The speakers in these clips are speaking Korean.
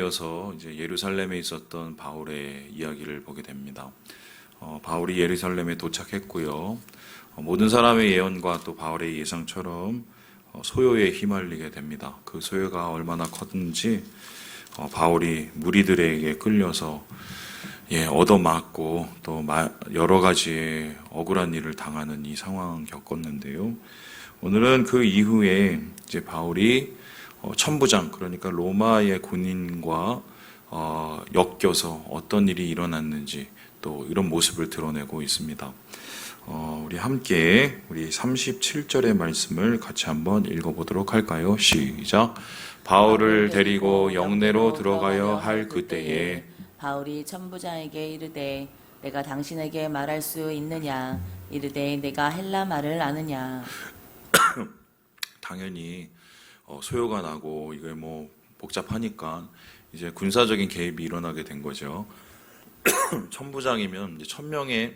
이어서 이제 예루살렘에 있었던 바울의 이야기를 보게 됩니다. 바울이 예루살렘에 도착했고요. 모든 사람의 예언과 또 바울의 예상처럼 소요에 휘말리게 됩니다. 그 소요가 얼마나 컸는지 바울이 무리들에게 끌려서 얻어맞고 또 여러 가지의 억울한 일을 당하는 이 상황을 겪었는데요. 오늘은 그 이후에 이제 바울이 천부장, 그러니까 로마의 군인과 엮여서 어떤 일이 일어났는지 또 이런 모습을 드러내고 있습니다. 우리 함께 우리 37절의 말씀을 같이 한번 읽어보도록 할까요? 시작. 바울을 데리고 영내로 들어가야 할 그때에 바울이 천부장에게 이르되 내가 당신에게 말할 수 있느냐? 이르되 내가 헬라 말을 아느냐? 당연히 소요가 나고 이게 복잡하니까 이제 군사적인 개입이 일어나게 된 거죠. 천부장이면 1000명의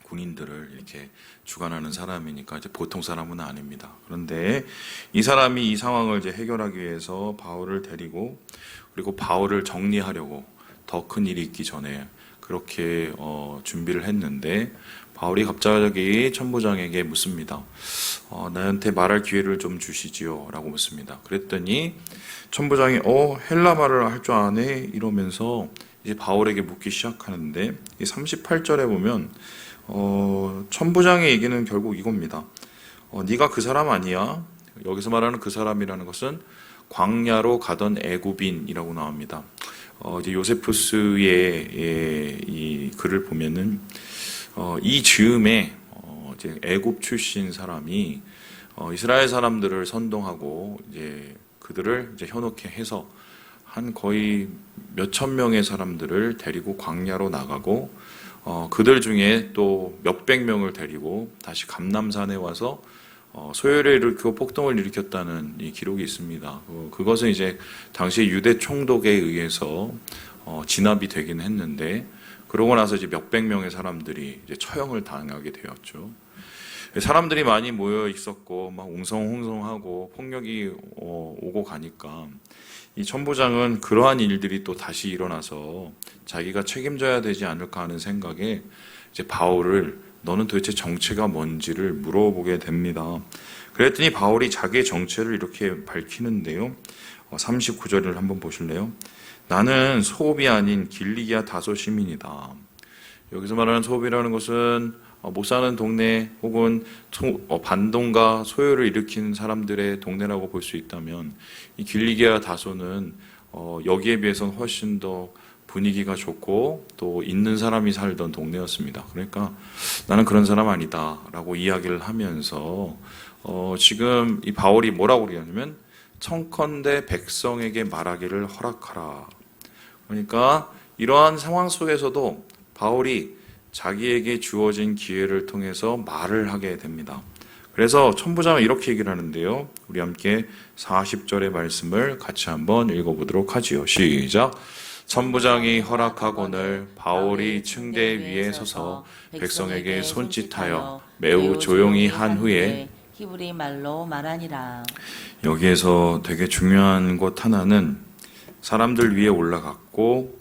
군인들을 이렇게 주관하는 사람이니까 이제 보통 사람은 아닙니다. 그런데 이 사람이 이 상황을 이제 해결하기 위해서 바울을 데리고 그리고 바울을 정리하려고 더 큰 일이 있기 전에 그렇게 준비를 했는데 바울이 갑자기 천부장에게 묻습니다. 나한테 말할 기회를 좀 주시지요? 라고 묻습니다. 그랬더니 천부장이 헬라 말을 할 줄 아네? 이러면서 이제 바울에게 묻기 시작하는데 38절에 보면 천부장의 얘기는 결국 이겁니다. 네가 그 사람 아니야? 여기서 말하는 그 사람이라는 것은 광야로 가던 애굽인이라고 나옵니다. 이제 요세푸스의 이 글을 보면은 이 즈음에 이제 애굽 출신 사람이 이스라엘 사람들을 선동하고 이제 그들을 이제 현혹해 해서 한 거의 몇천 명의 사람들을 데리고 광야로 나가고 그들 중에 또 몇백 명을 데리고 다시 감람산에 와서 소요를 일으키고 폭동을 일으켰다는 이 기록이 있습니다. 그것은 이제 당시 유대 총독에 의해서 진압이 되긴 했는데 그러고 나서 이제 몇백 명의 사람들이 이제 처형을 당하게 되었죠. 사람들이 많이 모여 있었고 막 웅성웅성하고 폭력이 오고 가니까 이 천부장은 그러한 일들이 또 다시 일어나서 자기가 책임져야 되지 않을까 하는 생각에 이제 바울을 너는 도대체 정체가 뭔지를 물어보게 됩니다. 그랬더니 바울이 자기의 정체를 이렇게 밝히는데요. 39절을 한번 보실래요? 나는 소읍이 아닌 길리기아 다소 시민이다. 여기서 말하는 소읍이라는 것은 못 사는 동네 혹은 반동과 소요를 일으키는 사람들의 동네라고 볼 수 있다면 이 길리기아 다소는 여기에 비해서는 훨씬 더 분위기가 좋고 또 있는 사람이 살던 동네였습니다. 그러니까 나는 그런 사람 아니다 라고 이야기를 하면서 지금 이 바울이 뭐라고 그러냐면 청컨대 백성에게 말하기를 허락하라. 그러니까 이러한 상황 속에서도 바울이 자기에게 주어진 기회를 통해서 말을 하게 됩니다. 그래서 천부장은 이렇게 얘기를 하는데요. 우리 함께 40절의 말씀을 같이 한번 읽어보도록 하지요. 시작. 천부장이 허락하거늘 바울이 층대 위에 서서 백성에게 손짓하여 매우 조용히 한 후에 히브리 말로 말하니라. 여기에서 되게 중요한 것 하나는 사람들 위에 올라갔고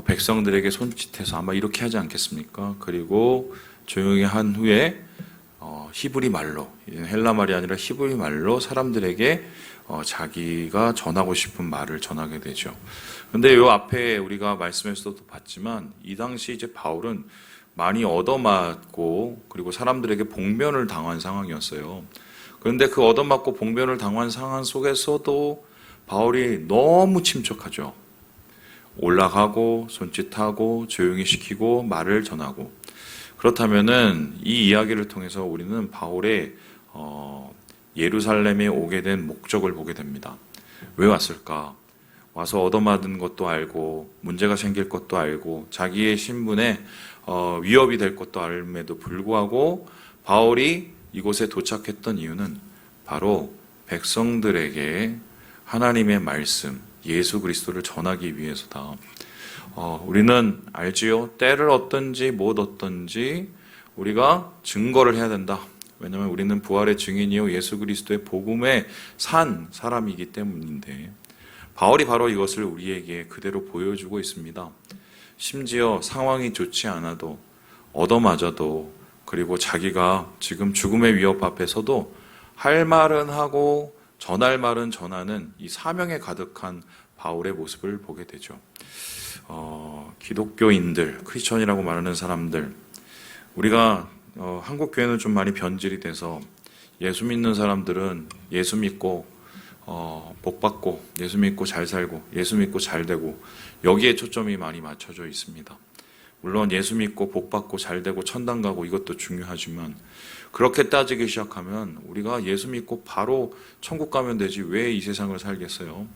백성들에게 손짓해서 아마 이렇게 하지 않겠습니까? 그리고 조용히 한 후에 히브리 말로, 헬라 말이 아니라 히브리 말로 사람들에게 자기가 전하고 싶은 말을 전하게 되죠. 그런데 이 앞에 우리가 말씀에서도 봤지만 이 당시 이제 바울은 많이 얻어맞고 그리고 사람들에게 봉변을 당한 상황이었어요. 그런데 그 얻어맞고 봉변을 당한 상황 속에서도 바울이 너무 침착하죠. 올라가고 손짓하고 조용히 시키고 말을 전하고 그렇다면은 이 이야기를 통해서 우리는 바울의 예루살렘에 오게 된 목적을 보게 됩니다. 왜 왔을까? 와서 얻어맞은 것도 알고 문제가 생길 것도 알고 자기의 신분에 위협이 될 것도 알음에도 불구하고 바울이 이곳에 도착했던 이유는 바로 백성들에게 하나님의 말씀 예수 그리스도를 전하기 위해서다. 우리는 알지요. 때를 얻든지 못 얻든지 우리가 증거를 해야 된다. 왜냐하면 우리는 부활의 증인이요 예수 그리스도의 복음에 산 사람이기 때문인데 바울이 바로 이것을 우리에게 그대로 보여주고 있습니다. 심지어 상황이 좋지 않아도 얻어맞아도 그리고 자기가 지금 죽음의 위협 앞에서도 할 말은 하고 전할 말은 전하는 이 사명에 가득한 바울의 모습을 보게 되죠. 기독교인들, 크리스천이라고 말하는 사람들, 우리가 한국 교회는 좀 많이 변질이 돼서 예수 믿는 사람들은 예수 믿고 복 받고, 예수 믿고 잘 살고, 예수 믿고 잘 되고, 여기에 초점이 많이 맞춰져 있습니다. 물론 예수 믿고 복 받고 잘 되고 천당 가고 이것도 중요하지만, 그렇게 따지기 시작하면 우리가 예수 믿고 바로 천국 가면 되지 왜 이 세상을 살겠어요?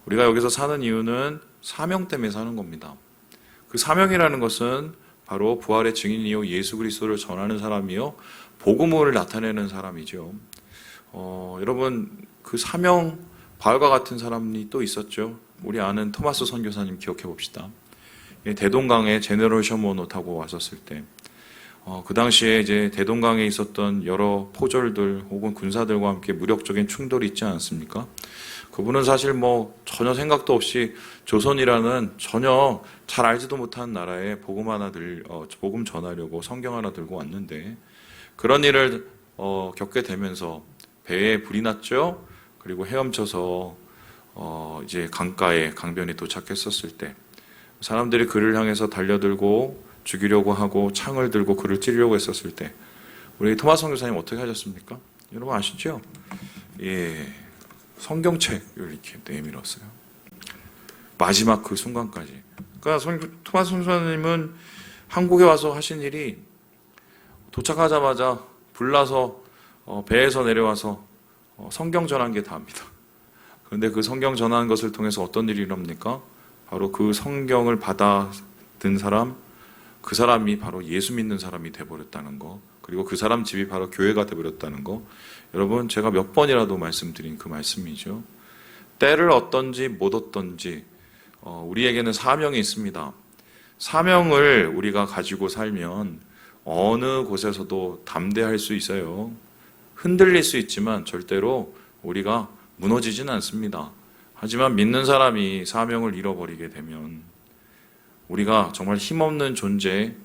우리가 여기서 사는 이유는 사명 때문에 사는 겁니다. 그 사명이라는 것은 바로 부활의 증인이요 예수 그리스도를 전하는 사람이요 복음을 나타내는 사람이죠. 여러분 그 사명 바울과 같은 사람이 또 있었죠. 우리 아는 토마스 선교사님 기억해 봅시다. 대동강에 제너럴 셔먼호 타고 왔었을 때, 그 당시에 이제 대동강에 있었던 여러 포졸들 혹은 군사들과 함께 무력적인 충돌이 있지 않습니까? 그분은 사실 뭐 전혀 생각도 없이 조선이라는 전혀 잘 알지도 못한 나라에 복음 전하려고 성경 하나 들고 왔는데, 그런 일을 겪게 되면서 배에 불이 났죠. 그리고 헤엄쳐서 이제 강변에 도착했었을 때 사람들이 그를 향해서 달려들고 죽이려고 하고 창을 들고 그를 찌르려고 했었을 때 우리 토마스 선교사님 어떻게 하셨습니까? 여러분 아시죠? 예, 성경책을 이렇게 내밀었어요. 마지막 그 순간까지. 그러니까 토마스 선교사님은 한국에 와서 하신 일이 도착하자마자 불나서 배에서 내려와서 성경 전한 게 다입니다. 그런데 그 성경 전한 것을 통해서 어떤 일이 일어납니까? 바로 그 성경을 받아든 사람, 그 사람이 바로 예수 믿는 사람이 돼버렸다는 거, 그리고 그 사람 집이 바로 교회가 돼버렸다는 거. 여러분 제가 몇 번이라도 말씀드린 그 말씀이죠. 때를 얻든지 못 얻든지 우리에게는 사명이 있습니다. 사명을 우리가 가지고 살면 어느 곳에서도 담대할 수 있어요. 흔들릴 수 있지만 절대로 우리가 무너지진 않습니다. 하지만 믿는 사람이 사명을 잃어버리게 되면 우리가 정말 힘없는 존재,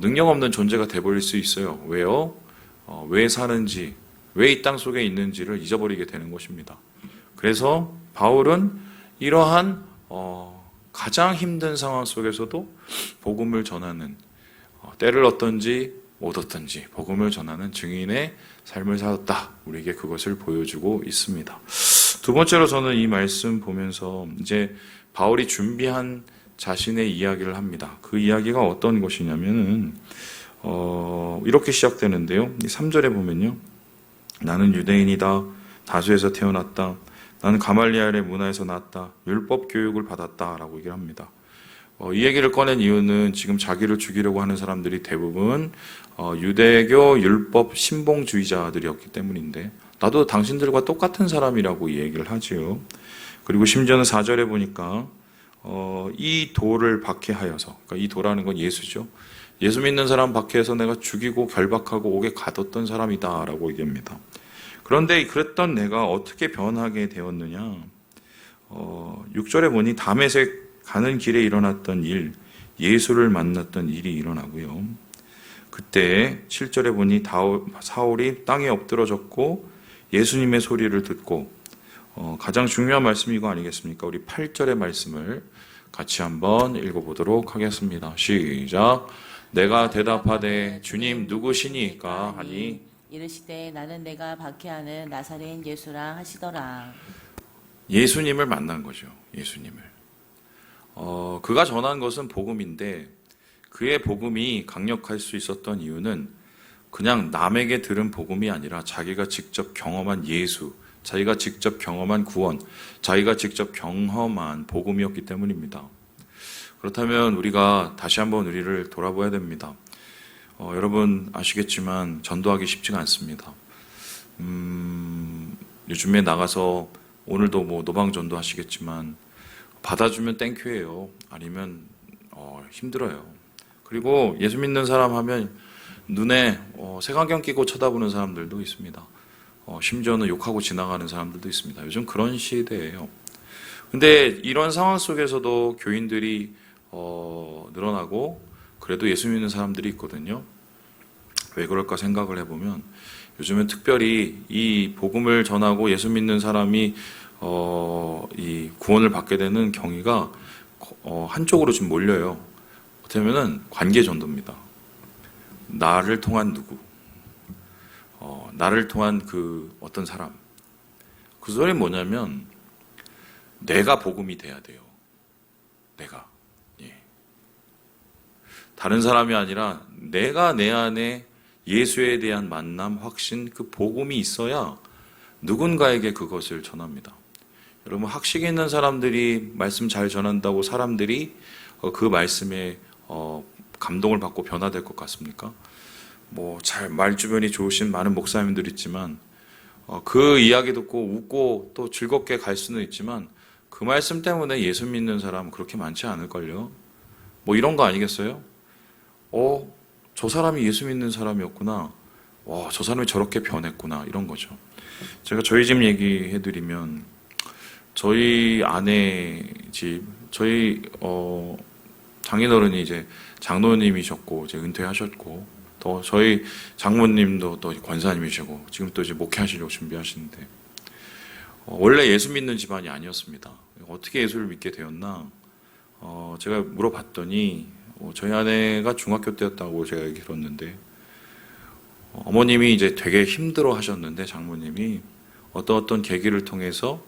능력 없는 존재가 돼버릴 수 있어요. 왜요? 왜 사는지, 왜 이 땅 속에 있는지를 잊어버리게 되는 것입니다. 그래서 바울은 이러한 가장 힘든 상황 속에서도 복음을 전하는, 때를 얻든지 못 얻든지 복음을 전하는 증인의 삶을 살았다. 우리에게 그것을 보여주고 있습니다. 두 번째로 저는 이 말씀 보면서 이제 바울이 준비한 자신의 이야기를 합니다. 그 이야기가 어떤 것이냐면은 이렇게 시작되는데요. 3절에 보면요. 나는 유대인이다. 다수에서 태어났다. 나는 가말리엘의 문화에서 났다. 율법 교육을 받았다. 라고 얘기를 합니다. 이 얘기를 꺼낸 이유는 지금 자기를 죽이려고 하는 사람들이 대부분 유대교 율법 신봉주의자들이었기 때문인데, 나도 당신들과 똑같은 사람이라고 이 얘기를 하지요. 그리고 심지어는 4절에 보니까 이 돌을 박해하여서, 그러니까 이 돌하는 건 예수죠. 예수 믿는 사람 박해해서 내가 죽이고 결박하고 옥에 가뒀던 사람이다 라고 얘기합니다. 그런데 그랬던 내가 어떻게 변하게 되었느냐. 6절에 보니 다메섹 가는 길에 일어났던 일, 예수를 만났던 일이 일어나고요. 그때 7절에 보니 사울이 땅에 엎드러졌고 예수님의 소리를 듣고, 가장 중요한 말씀이 이거 아니겠습니까? 우리 8절의 말씀을 같이 한번 읽어보도록 하겠습니다. 시작. 내가 대답하되 주님 누구시니까 하니 이르시되 나는 내가 박해하는 나사렛 예수라 하시더라. 예수님을 만난 거죠. 예수님을. 그가 전한 것은 복음인데, 그의 복음이 강력할 수 있었던 이유는 그냥 남에게 들은 복음이 아니라 자기가 직접 경험한 예수, 자기가 직접 경험한 구원, 자기가 직접 경험한 복음이었기 때문입니다. 그렇다면 우리가 다시 한번 우리를 돌아봐야 됩니다. 여러분 아시겠지만 전도하기 쉽지가 않습니다. 요즘에 나가서 오늘도 뭐 노방전도 하시겠지만 받아주면 땡큐예요. 아니면 힘들어요. 그리고 예수 믿는 사람 하면 눈에 색안경 끼고 쳐다보는 사람들도 있습니다. 심지어는 욕하고 지나가는 사람들도 있습니다. 요즘 그런 시대예요. 근데 이런 상황 속에서도 교인들이 늘어나고 그래도 예수 믿는 사람들이 있거든요. 왜 그럴까 생각을 해보면 요즘은 특별히 이 복음을 전하고 예수 믿는 사람이 이 구원을 받게 되는 경위가 한쪽으로 좀 몰려요. 어떻게 보면은 관계 전도입니다. 나를 통한 누구, 나를 통한 그 어떤 사람. 그 소리는 뭐냐면 내가 복음이 돼야 돼요. 내가. 예. 다른 사람이 아니라 내가 내 안에 예수에 대한 만남, 확신, 그 복음이 있어야 누군가에게 그것을 전합니다. 여러분 학식 있는 사람들이 말씀 잘 전한다고 사람들이 그 말씀에 감동을 받고 변화될 것 같습니까? 뭐 잘 말 주변이 좋으신 많은 목사님들 있지만 그 이야기 듣고 웃고 또 즐겁게 갈 수는 있지만 그 말씀 때문에 예수 믿는 사람 그렇게 많지 않을걸요. 뭐 이런 거 아니겠어요? 저 사람이 예수 믿는 사람이었구나. 와, 저 사람이 저렇게 변했구나. 이런 거죠. 제가 저희 집 얘기해드리면 저희 아내 집, 저희 장인어른이 이제 장로님이셨고 이제 은퇴하셨고 또 저희 장모님도 또 권사님이시고 지금 또 이제 목회하시려고 준비하시는데 원래 예수 믿는 집안이 아니었습니다. 어떻게 예수를 믿게 되었나? 제가 물어봤더니 저희 아내가 중학교 때였다고 제가 얘기 들었는데 어머님이 이제 되게 힘들어 하셨는데 장모님이 어떤 계기를 통해서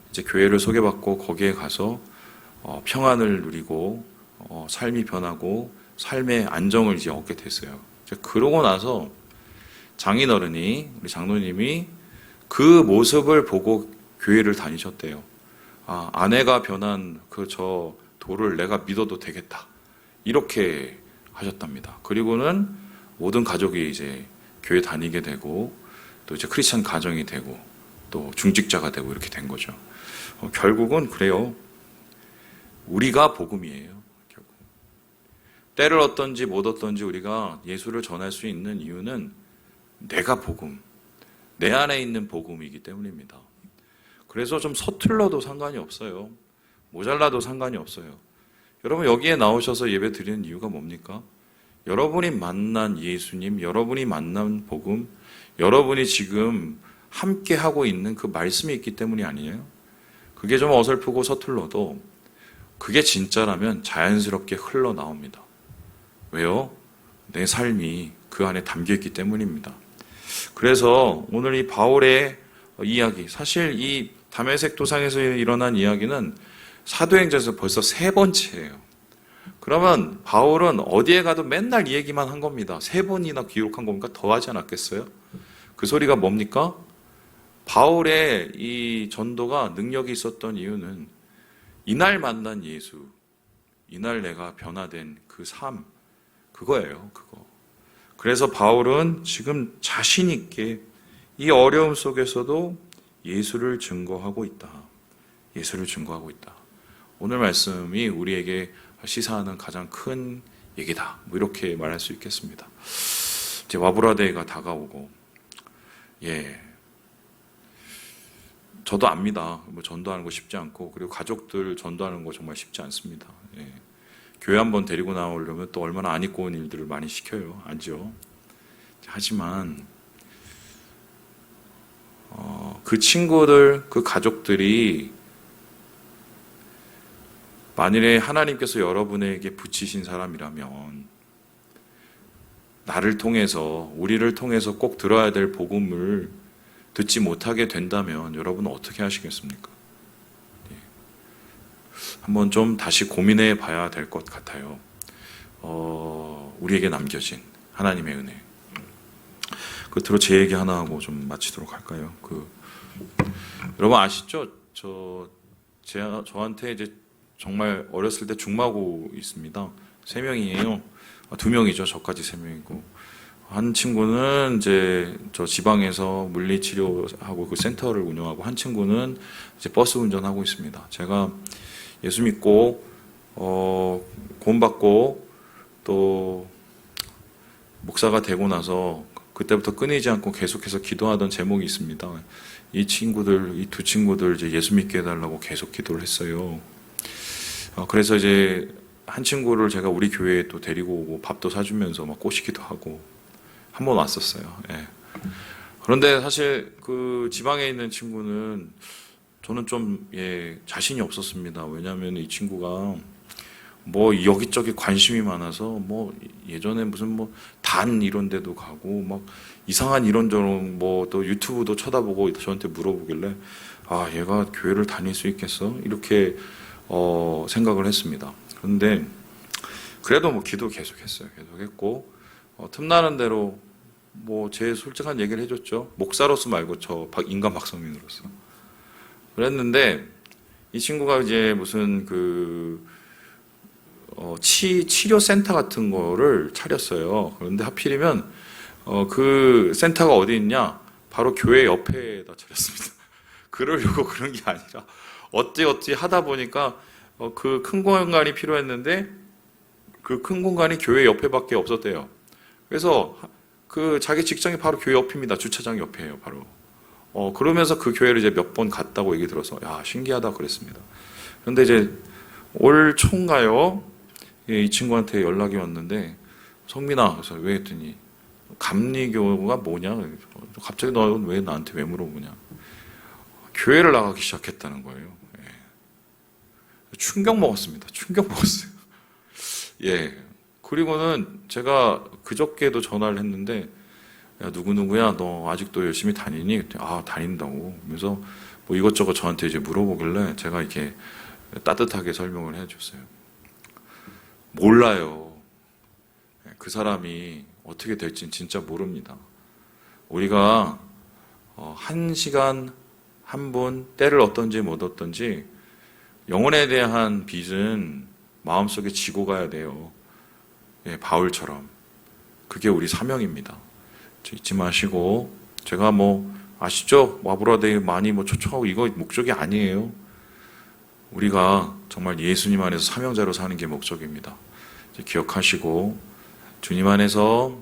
이제 교회를 소개받고 거기에 가서 평안을 누리고 삶이 변하고 삶의 안정을 이제 얻게 됐어요. 그러고 나서 장인어른이 우리 장로님이 그 모습을 보고 교회를 다니셨대요. 아내가 변한 그 저 도를 내가 믿어도 되겠다. 이렇게 하셨답니다. 그리고는 모든 가족이 이제 교회 다니게 되고 또 이제 크리스찬 가정이 되고 또 중직자가 되고 이렇게 된 거죠. 결국은 그래요. 우리가 복음이에요. 결국. 때를 얻든지 못 얻든지 우리가 예수를 전할 수 있는 이유는 내가 복음, 내 안에 있는 복음이기 때문입니다. 그래서 좀 서툴러도 상관이 없어요. 모자라도 상관이 없어요. 여러분 여기에 나오셔서 예배 드리는 이유가 뭡니까? 여러분이 만난 예수님, 여러분이 만난 복음, 여러분이 지금 함께 하고 있는 그 말씀이 있기 때문이 아니에요? 그게 좀 어설프고 서툴러도 그게 진짜라면 자연스럽게 흘러나옵니다. 왜요? 내 삶이 그 안에 담겨있기 때문입니다. 그래서 오늘 이 바울의 이야기, 사실 이 다메섹 도상에서 일어난 이야기는 사도행전에서 벌써 3번째예요. 그러면 바울은 어디에 가도 맨날 이 얘기만 한 겁니다. 3번이나 기록한 겁니까? 더 하지 않았겠어요? 그 소리가 뭡니까? 바울의 이 전도가 능력이 있었던 이유는 이날 만난 예수, 이날 내가 변화된 그 삶, 그거예요. 그거. 그래서 바울은 지금 자신 있게 이 어려움 속에서도 예수를 증거하고 있다. 예수를 증거하고 있다. 오늘 말씀이 우리에게 시사하는 가장 큰 얘기다. 뭐 이렇게 말할 수 있겠습니다. 이제 와브라데이가 다가오고, 저도 압니다. 뭐 전도하는 거 쉽지 않고, 그리고 가족들 전도하는 거 정말 쉽지 않습니다. 교회 한번 데리고 나오려면 또 얼마나 안 입고 온 일들을 많이 시켜요. 알죠? 하지만 그 친구들, 그 가족들이 만일에 하나님께서 여러분에게 붙이신 사람이라면 나를 통해서, 우리를 통해서 꼭 들어야 될 복음을 듣지 못하게 된다면 여러분은 어떻게 하시겠습니까? 한번 좀 다시 고민해 봐야 될 것 같아요. 우리에게 남겨진 하나님의 은혜. 끝으로 제 얘기 하나 하고 좀 마치도록 할까요? 여러분 아시죠? 저한테 이제 정말 어렸을 때 중마고 있습니다. 3명이에요. 2명이죠. 저까지 3명이고. 한 친구는 이제 저 지방에서 물리치료하고 그 센터를 운영하고 한 친구는 이제 버스 운전하고 있습니다. 제가 예수 믿고 구원받고 또 목사가 되고 나서 그때부터 끊이지 않고 계속해서 기도하던 제목이 있습니다. 이 두 친구들 이제 예수 믿게 해달라고 계속 기도를 했어요. 그래서 이제 한 친구를 제가 우리 교회에 또 데리고 오고 밥도 사주면서 막 꼬시기도 하고 한 번 왔었어요. 예. 그런데 사실 그 지방에 있는 친구는 저는 좀 자신이 없었습니다. 왜냐하면 이 친구가 뭐 여기저기 관심이 많아서 뭐 예전에 무슨 뭐 단 이런 데도 가고 막 이상한 이런저런 뭐 또 유튜브도 쳐다보고 저한테 물어보길래 아 얘가 교회를 다닐 수 있겠어? 이렇게 생각을 했습니다. 그런데 그래도 뭐 기도 계속했어요. 계속했고 틈나는 대로 뭐 제 솔직한 얘기를 해줬죠. 목사로서 말고 저 인간 박성민으로서 그랬는데 이 친구가 이제 무슨 치료 센터 같은 거를 차렸어요. 그런데 하필이면 그 센터가 어디 있냐? 바로 교회 옆에다 차렸습니다. 그러려고 그런 게 아니라 어찌 하다 보니까 그 큰 공간이 필요했는데 그 큰 공간이 교회 옆에밖에 없었대요. 그래서 그 자기 직장이 바로 교회 옆입니다. 주차장 옆이에요, 바로. 그러면서 그 교회를 이제 몇 번 갔다고 얘기 들어서 야 신기하다 그랬습니다. 그런데 이제 올 초인가요? 이 친구한테 연락이 왔는데 성민아, 그래서 왜 했더니 감리교가 뭐냐? 갑자기 너 왜 나한테 왜 물어보냐? 교회를 나가기 시작했다는 거예요. 충격 먹었습니다. 충격 먹었어요. 예. 그리고는 제가 그저께도 전화를 했는데 야 누구누구야 너 아직도 열심히 다니니? 아 다닌다고. 그래서 뭐 이것저것 저한테 이제 물어보길래 제가 이렇게 따뜻하게 설명을 해줬어요. 몰라요. 그 사람이 어떻게 될진 진짜 모릅니다. 우리가 한 시간 한 분 때를 얻든지 못 얻든지 영혼에 대한 빚은 마음속에 지고 가야 돼요. 바울처럼. 그게 우리 사명입니다. 잊지 마시고 제가 뭐 아시죠? 와브라데이 많이 뭐 초청하고 이거 목적이 아니에요. 우리가 정말 예수님 안에서 사명자로 사는 게 목적입니다. 기억하시고 주님 안에서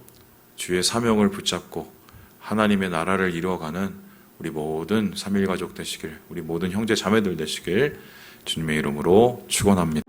주의 사명을 붙잡고 하나님의 나라를 이루어가는 우리 모든 삼일가족 되시길, 우리 모든 형제 자매들 되시길 주님의 이름으로 축원합니다.